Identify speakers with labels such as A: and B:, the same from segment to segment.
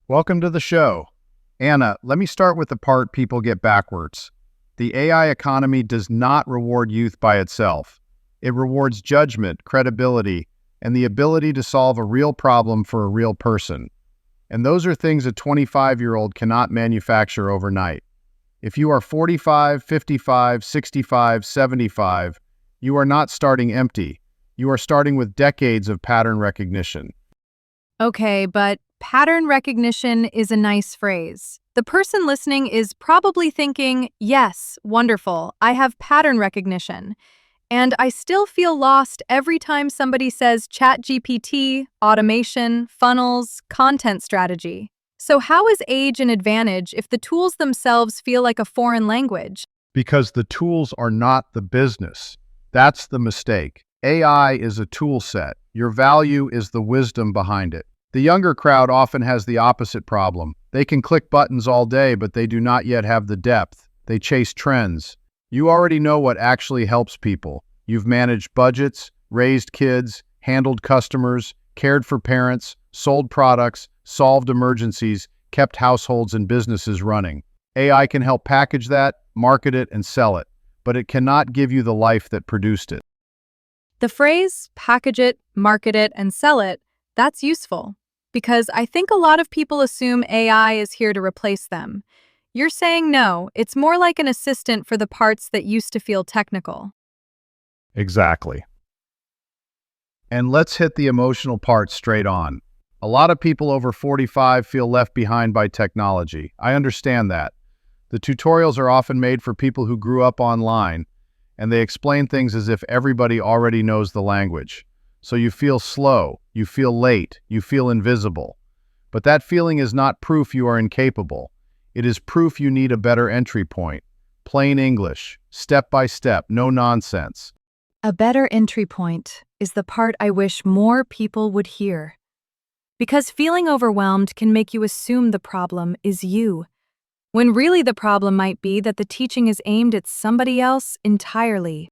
A: Welcome to the show. Anna, let me start with the part people get backwards. The AI economy does not reward youth by itself. It rewards judgment, credibility, and the ability to solve a real problem for a real person. And those are things a 25-year-old cannot manufacture overnight. If you are 45, 55, 65, 75, you are not starting empty. You are starting with decades of pattern recognition.
B: Okay, but pattern recognition is a nice phrase. The person listening is probably thinking, yes, wonderful, I have pattern recognition. And I still feel lost every time somebody says ChatGPT, automation, funnels, content strategy. So how is age an advantage if the tools themselves feel like a foreign language?
A: Because the tools are not the business. That's the mistake. AI is a tool set. Your value is the wisdom behind it. The younger crowd often has the opposite problem. They can click buttons all day, but they do not yet have the depth. They chase trends. You already know what actually helps people. You've managed budgets, raised kids, handled customers, cared for parents, sold products, solved emergencies, kept households and businesses running. AI can help package that, market it, and sell it, but it cannot give you the life that produced it.
B: The phrase, package it, market it, and sell it, that's useful. Because I think a lot of people assume AI is here to replace them. You're saying no, it's more like an assistant for the parts that used to feel technical.
A: Exactly. And let's hit the emotional part straight on. A lot of people over 45 feel left behind by technology. I understand that. The tutorials are often made for people who grew up online, and they explain things as if everybody already knows the language. So you feel slow, you feel late, you feel invisible. But that feeling is not proof you are incapable. It is proof you need a better entry point. Plain English, step by step, no nonsense.
B: A better entry point is the part I wish more people would hear. Because feeling overwhelmed can make you assume the problem is you, when really the problem might be that the teaching is aimed at somebody else entirely.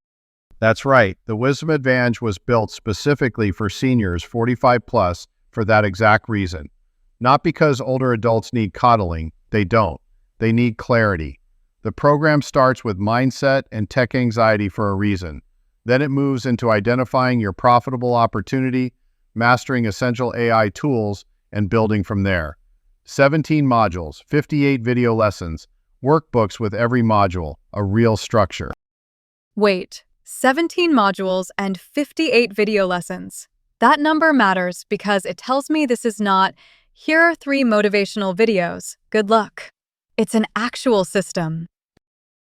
A: That's right. The Wisdom Advantage was built specifically for seniors 45 plus for that exact reason. Not because older adults need coddling. They don't. They need clarity. The program starts with mindset and tech anxiety for a reason. Then it moves into identifying your profitable opportunity, mastering essential AI tools, and building from there. 17 modules, 58 video lessons, workbooks with every module, a real structure.
B: Wait, 17 modules and 58 video lessons. That number matters because it tells me this is not, here are 3 motivational videos, good luck. It's an actual system.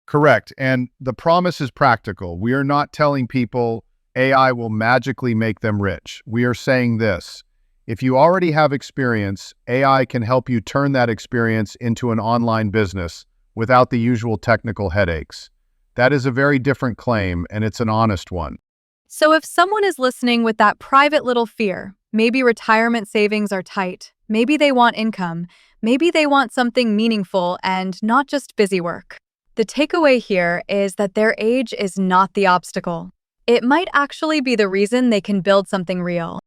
A: Correct. And the promise is practical. We are not telling people AI will magically make them rich. We are saying this. If you already have experience, AI can help you turn that experience into an online business without the usual technical headaches. That is a very different claim, and it's an honest one.
B: So if someone is listening with that private little fear, maybe retirement savings are tight, maybe they want income, maybe they want something meaningful and not just busy work. The takeaway here is that their age is not the obstacle. It might actually be the reason they can build something real.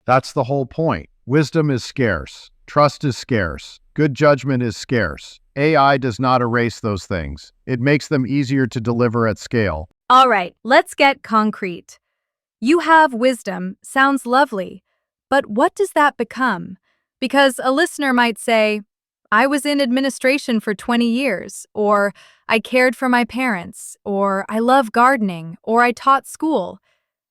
A: That's the whole point. Wisdom is scarce. Trust is scarce. Good judgment is scarce. AI does not erase those things. It makes them easier to deliver at scale.
B: All right, let's get concrete. You have wisdom, sounds lovely, but what does that become? Because a listener might say, I was in administration for 20 years, or I cared for my parents, or I love gardening, or I taught school.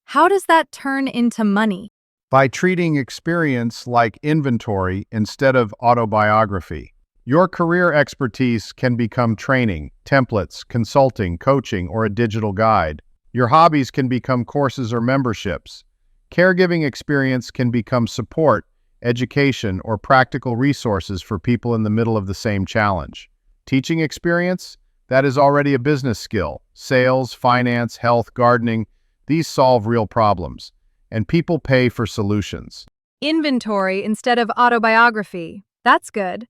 B: How does that turn into money?
A: By treating experience like inventory instead of autobiography. Your career expertise can become training, templates, consulting, coaching, or a digital guide. Your hobbies can become courses or memberships. Caregiving experience can become support, education, or practical resources for people in the middle of the same challenge. Teaching experience? That is already a business skill. Sales, finance, health, gardening, these solve real problems. And people pay for solutions.
B: Inventory instead of autobiography. That's good.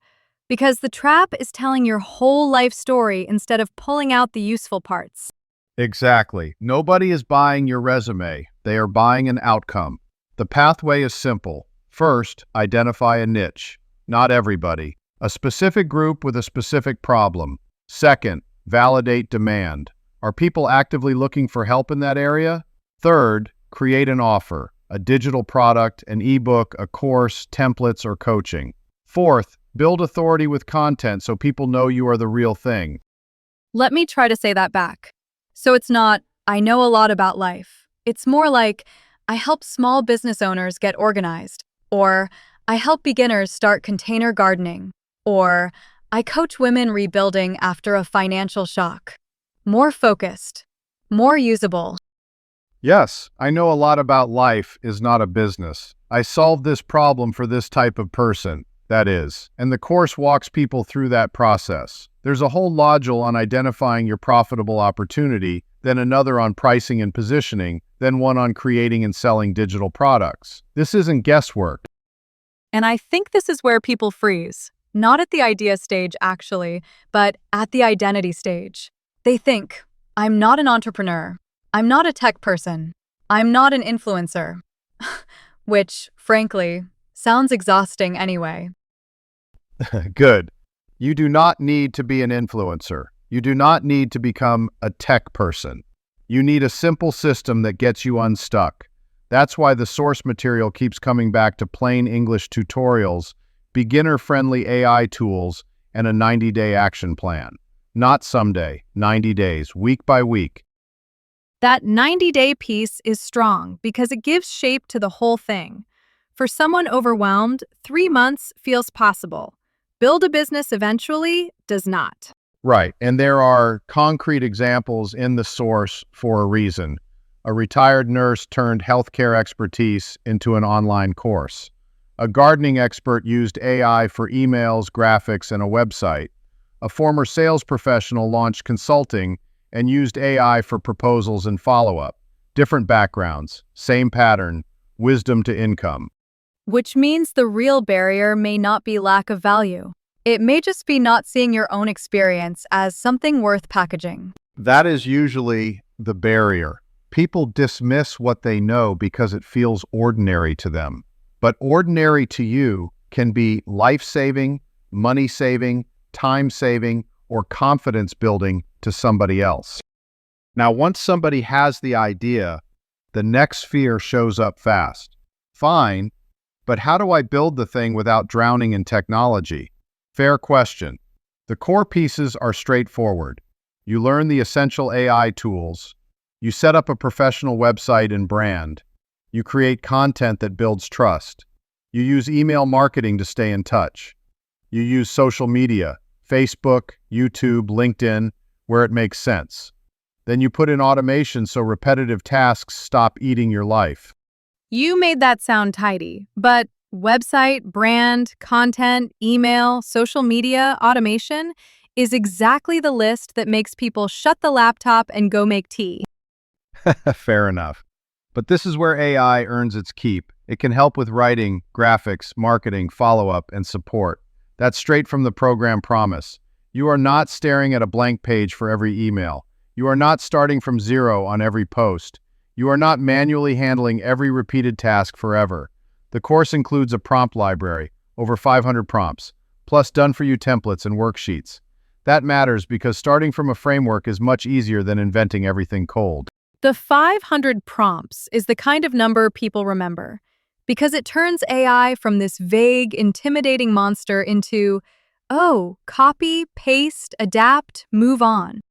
B: Because the trap is telling your whole life story instead of pulling out the useful parts.
A: Exactly. Nobody is buying your resume. They are buying an outcome. The pathway is simple. First, identify a niche. not everybody. A specific group with a specific problem. Second, validate demand. Are people actively looking for help in that area? Third, create an offer, a digital product, an ebook, a course, templates, or coaching. Fourth, build authority with content so people know you are the real thing.
B: Let me try to say that back. So it's not, I know a lot about life. It's more like, I help small business owners get organized, or I help beginners start container gardening, or I coach women rebuilding after a financial shock. More focused, more usable.
A: Yes, I know a lot about life is not a business. I solve this problem for this type of person, that is, and the course walks people through that process. There's a whole module on identifying your profitable opportunity, then another on pricing and positioning, then one on creating and selling digital products. This isn't guesswork.
B: And I think this is where people freeze. Not at the idea stage, actually, but at the identity stage. They think, I'm not an entrepreneur. I'm not a tech person. I'm not an influencer. Which, frankly, sounds exhausting anyway.
A: Good. You do not need to be an influencer. You do not need to become a tech person. You need a simple system that gets you unstuck. That's why the source material keeps coming back to plain English tutorials, beginner-friendly AI tools, and a 90-day action plan. Not someday, 90 days, week by week.
B: That 90-day piece is strong because it gives shape to the whole thing. For someone overwhelmed, 3 months feels possible. Build a business eventually does not.
A: Right, and there are concrete examples in the source for a reason. A retired nurse turned healthcare expertise into an online course. A gardening expert used AI for emails, graphics, and a website. A former sales professional launched consulting and used AI for proposals and follow-up. Different backgrounds, same pattern, wisdom to income.
B: Which means the real barrier may not be lack of value. It may just be not seeing your own experience as something worth packaging.
A: That is usually the barrier. People dismiss what they know because it feels ordinary to them. But ordinary to you can be life-saving, money-saving, time-saving, or confidence-building to somebody else. Now, once somebody has the idea, the next fear shows up fast. Fine, but how do I build the thing without drowning in technology? Fair question. The core pieces are straightforward. You learn the essential AI tools. You set up a professional website and brand. You create content that builds trust. You use email marketing to stay in touch. You use social media, Facebook, YouTube, LinkedIn, where it makes sense. Then you put in automation so repetitive tasks stop eating your life.
B: You made that sound tidy, but website, brand, content, email, social media, automation is exactly the list that makes people shut the laptop and go make tea.
A: Fair enough. But this is where AI earns its keep. It can help with writing, graphics, marketing, follow-up, and support. That's straight from the program promise. You are not staring at a blank page for every email. You are not starting from zero on every post. You are not manually handling every repeated task forever. The course includes a prompt library, over 500 prompts, plus done-for-you templates and worksheets. That matters because starting from a framework is much easier than inventing everything cold.
B: The 500 prompts is the kind of number people remember because it turns AI from this vague, intimidating monster into, oh, copy, paste, adapt, move on.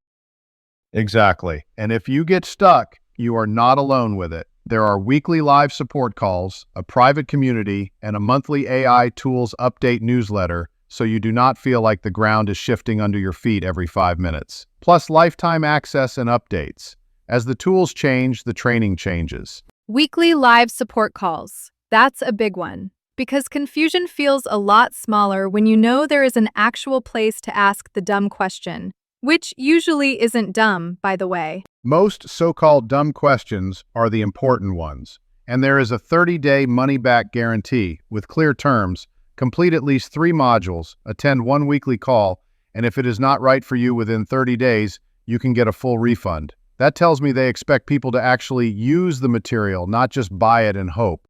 A: Exactly. And if you get stuck, you are not alone with it. There are weekly live support calls, a private community, and a monthly AI tools update newsletter, so you do not feel like the ground is shifting under your feet every 5 minutes. Plus lifetime access and updates. As the tools change, the training changes.
B: Weekly live support calls. That's a big one, because confusion feels a lot smaller when you know there is an actual place to ask the dumb question, which usually isn't dumb, by the way.
A: Most so-called dumb questions are the important ones, and there is a 30-day money-back guarantee with clear terms. Complete at least 3 modules, attend 1 weekly call, and if it is not right for you within 30 days, you can get a full refund. That tells me they expect people to actually use the material, not just buy it and hope.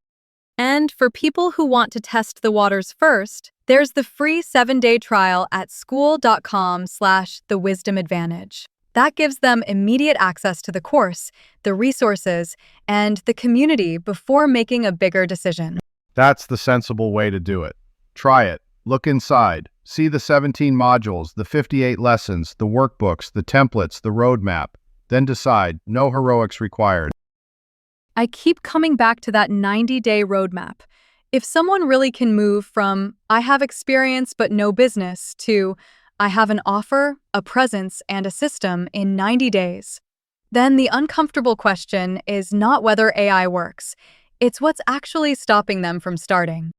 B: And for people who want to test the waters first, There's the free 7-day trial at school.com/thewisdomadvantage. That gives them immediate access to the course, the resources, and the community before making a bigger decision.
A: That's the sensible way to do it. Try it. Look inside. See the 17 modules, the 58 lessons, the workbooks, the templates, the roadmap. Then decide. No heroics required.
B: I keep coming back to that 90-day roadmap. If someone really can move from "I have experience but no business" to "I have an offer, a presence, and a system" in 90 days, then the uncomfortable question is not whether AI works. It's what's actually stopping them from starting.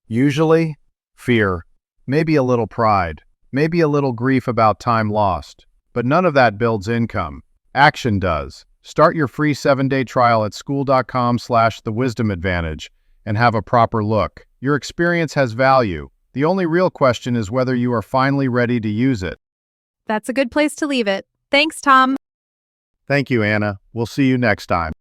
A: Usually, fear. Maybe a little pride. Maybe a little grief about time lost. But none of that builds income. Action does. Start your free 7-day trial at school.com/thewisdomadvantage and have a proper look. Your experience has value. The only real question is whether you are finally ready to use it.
B: That's a good place to leave it. Thanks, Tom.
A: Thank you, Anna. We'll see you next time.